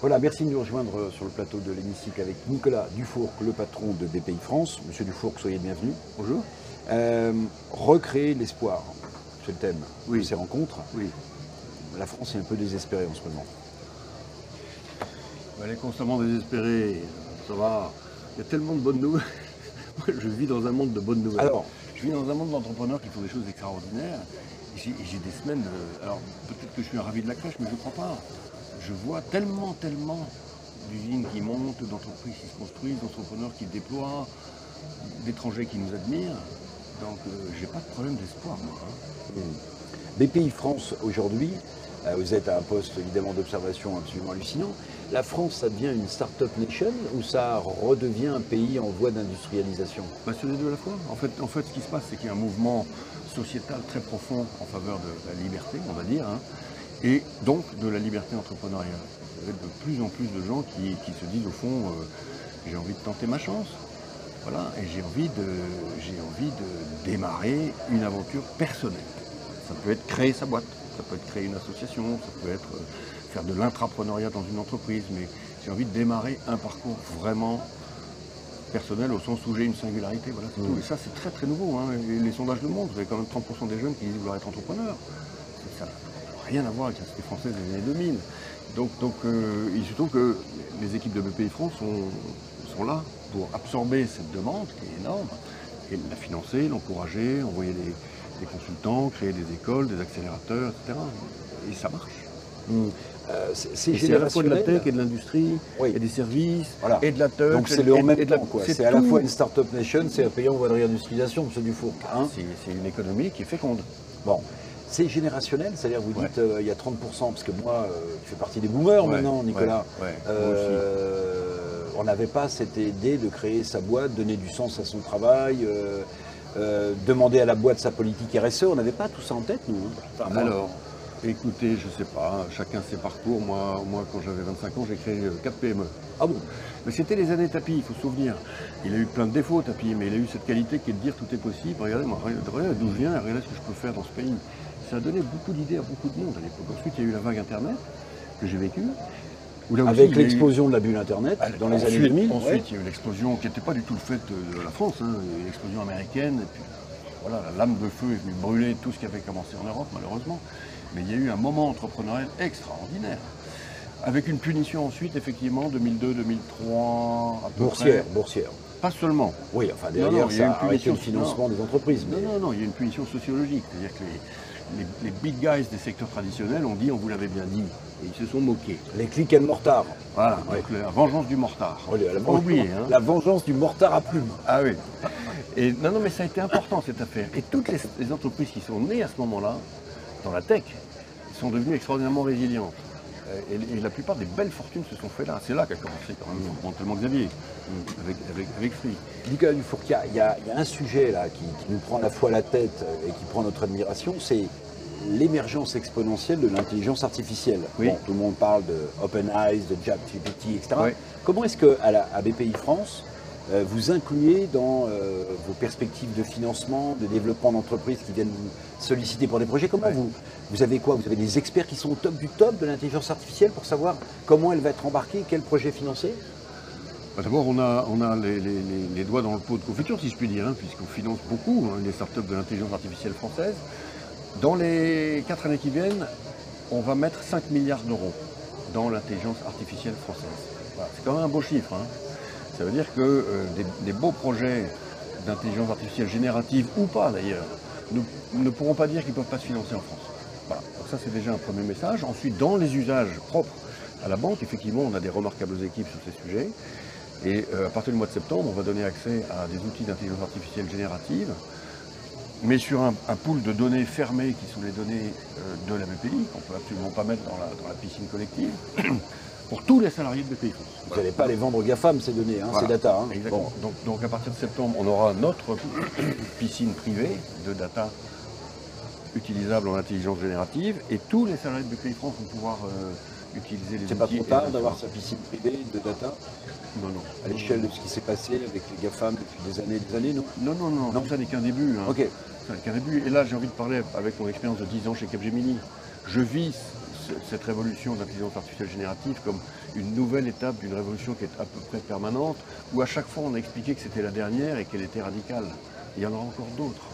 Voilà, merci de nous rejoindre sur le plateau de l'hémicycle avec Nicolas Dufourcq, le patron de BPI France. Monsieur Dufourcq, soyez le bienvenu. Bonjour. Recréer l'espoir, c'est le thème de ces rencontres. Oui. La France est un peu désespérée en ce moment. Elle est constamment désespérée. Ça va. Il y a tellement de bonnes nouvelles. Moi, je vis dans un monde de bonnes nouvelles. Alors, je vis dans un monde d'entrepreneurs qui font des choses extraordinaires. J'ai des semaines de... Alors, peut-être que je suis un ravi de la crèche, mais je ne crois pas. Je vois tellement d'usines qui montent, d'entreprises qui se construisent, d'entrepreneurs qui déploient, d'étrangers qui nous admirent. Donc, j'ai pas de problème d'espoir, moi. BPI France, aujourd'hui, vous êtes à un poste évidemment d'observation absolument hallucinant. La France, ça devient une start-up nation ou ça redevient un pays en voie d'industrialisation? C'est les deux à la fois. En fait, ce qui se passe, c'est qu'il y a un mouvement sociétal très profond en faveur de la liberté, on va dire, et donc de la liberté entrepreneuriale. Vous avez de plus en plus de gens qui se disent au fond, j'ai envie de tenter ma chance. Voilà, et j'ai envie de démarrer une aventure personnelle. Ça peut être créer sa boîte, ça peut être créer une association, ça peut être faire de l'intrapreneuriat dans une entreprise, mais j'ai envie de démarrer un parcours vraiment personnel au sens où j'ai une singularité. Voilà, c'est tout. Et ça, c'est très nouveau. Et les sondages le montrent. Vous avez quand même 30% des jeunes qui disent vouloir être entrepreneurs. Ça n'a rien à voir avec la société française des années 2000. Donc il se trouve que les équipes de BPI France sont là pour absorber cette demande qui est énorme et la financer, l'encourager, envoyer des consultants, créer des écoles, des accélérateurs, etc. Et ça marche. C'est à la fois de la tech et de l'industrie, et des services, et de la tech. Donc c'est le en même temps, quoi. C'est à la fois une start-up nation, c'est un pays en voie de réindustrialisation, monsieur Dufourcq. C'est une économie qui est féconde. Bon. C'est générationnel, c'est-à-dire vous dites il y a 30%, parce que moi, je fais partie des boomers maintenant, Nicolas. On n'avait pas cette idée de créer sa boîte, donner du sens à son travail, demander à la boîte sa politique RSE, on n'avait pas tout ça en tête, nous. Alors, écoutez, je ne sais pas, chacun ses parcours. Moi quand j'avais 25 ans, j'ai créé 4 PME. Ah bon? Mais c'était les années Tapi, il faut se souvenir. Il a eu plein de défauts, Tapi, mais il a eu cette qualité qui est de dire tout est possible. Regardez d'où je viens, regardez ce que je peux faire dans ce pays. Ça a donné beaucoup d'idées à beaucoup de monde à l'époque. Ensuite, il y a eu la vague Internet, que j'ai vécue. Avec l'explosion de la bulle Internet dans les années 2000. Ensuite, il y a eu l'explosion qui n'était pas du tout le fait de la France, l'explosion américaine. Et puis, voilà, la lame de feu est venue brûler tout ce qui avait commencé en Europe, malheureusement. Mais il y a eu un moment entrepreneurial extraordinaire. Avec une punition ensuite, effectivement, 2002, 2003, à peu près. Boursière. Pas seulement. Oui, enfin derrière, ça a arrêté le financement des entreprises. Non, il y a une punition sociologique. C'est-à-dire que les big guys des secteurs traditionnels ont dit, on vous l'avait bien dit, et ils se sont moqués. Les clics and mortar. Voilà, donc la vengeance du mortard. Pas oublier, la vengeance du mortar à plumes. Ah oui. Et non, mais ça a été important cette affaire. Et toutes les entreprises qui sont nées à ce moment-là, dans la tech, sont devenues extraordinairement résilientes. Et la plupart des belles fortunes se sont faites là. C'est là qu'a commencé quand même éventuellement Xavier, avec Free. Nicolas Dufourcq, il y a un sujet là qui nous prend à la fois la tête et qui prend notre admiration, c'est l'émergence exponentielle de l'intelligence artificielle. Oui. Bon, tout le monde parle de OpenAI, de ChatGPT, etc. Oui. Comment est-ce qu'à BPI France, vous incluez dans vos perspectives de financement, de développement d'entreprises qui viennent vous solliciter pour des projets? Comment vous avez quoi? Vous avez des experts qui sont au top du top de l'intelligence artificielle pour savoir comment elle va être embarquée, quel projet financer? D'abord, on a les doigts dans le pot de confiture, si je puis dire, puisqu'on finance beaucoup les startups de l'intelligence artificielle française. Dans les 4 années qui viennent, on va mettre 5 milliards d'euros dans l'intelligence artificielle française. Voilà. C'est quand même un beau chiffre. Ça veut dire que des beaux projets d'intelligence artificielle générative, ou pas d'ailleurs, ne pourront pas dire qu'ils ne peuvent pas se financer en France. Voilà. Donc ça, c'est déjà un premier message. Ensuite, dans les usages propres à la banque, effectivement, on a des remarquables équipes sur ces sujets. Et à partir du mois de septembre, on va donner accès à des outils d'intelligence artificielle générative, mais sur un pool de données fermées qui sont les données de la BPI, qu'on ne peut absolument pas mettre dans la piscine collective, pour tous les salariés de BPI France. Vous n'allez pas les vendre aux GAFAM, ces données, ces data. Exactement. Bon. Donc à partir de septembre, on aura notre piscine privée de data utilisable en intelligence générative, et tous les salariés de BPI France vont pouvoir utiliser les outils. C'est pas trop tard d'avoir sa piscine privée de data? Non. À l'échelle de ce qui s'est passé avec les GAFAM depuis des années, non? Non, ça n'est qu'un début. Ok. Ça n'est qu'un début. Et là, j'ai envie de parler avec mon expérience de 10 ans chez Capgemini. Je vis cette révolution d'intelligence artificielle générative comme une nouvelle étape d'une révolution qui est à peu près permanente, où à chaque fois on a expliqué que c'était la dernière et qu'elle était radicale. Il y en aura encore d'autres.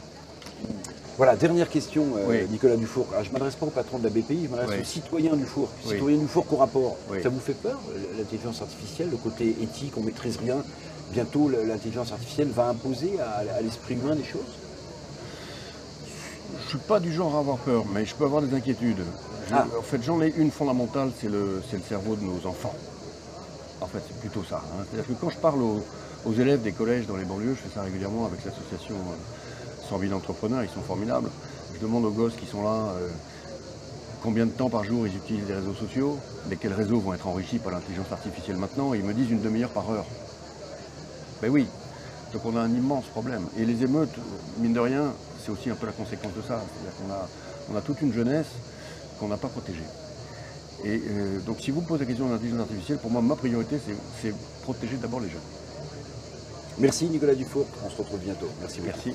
Voilà, dernière question, Oui. Nicolas Dufour. Alors, je ne m'adresse pas au patron de la BPI, je m'adresse Oui. au citoyen Dufour. Oui. Citoyen Dufour qu'au rapport. Oui. Ça vous fait peur, l'intelligence artificielle, le côté éthique, on ne maîtrise rien? Bientôt, l'intelligence artificielle va imposer à l'esprit humain des choses? Je ne suis pas du genre à avoir peur, mais je peux avoir des inquiétudes. En fait, j'en ai une fondamentale, c'est le cerveau de nos enfants. En fait, c'est plutôt ça. Hein. C'est-à-dire que quand je parle aux élèves des collèges dans les banlieues, je fais ça régulièrement avec l'association 100 000 entrepreneurs, ils sont formidables. Je demande aux gosses qui sont là combien de temps par jour ils utilisent les réseaux sociaux, lesquels réseaux vont être enrichis par l'intelligence artificielle maintenant, et ils me disent une demi-heure par heure. Ben oui, donc on a un immense problème. Et les émeutes, mine de rien, c'est aussi un peu la conséquence de ça. C'est-à-dire qu'on a toute une jeunesse qu'on n'a pas protégée. Et donc si vous me posez la question de l'intelligence artificielle, pour moi, ma priorité, c'est protéger d'abord les jeunes. Merci Nicolas Dufour, on se retrouve bientôt. Merci beaucoup. Merci.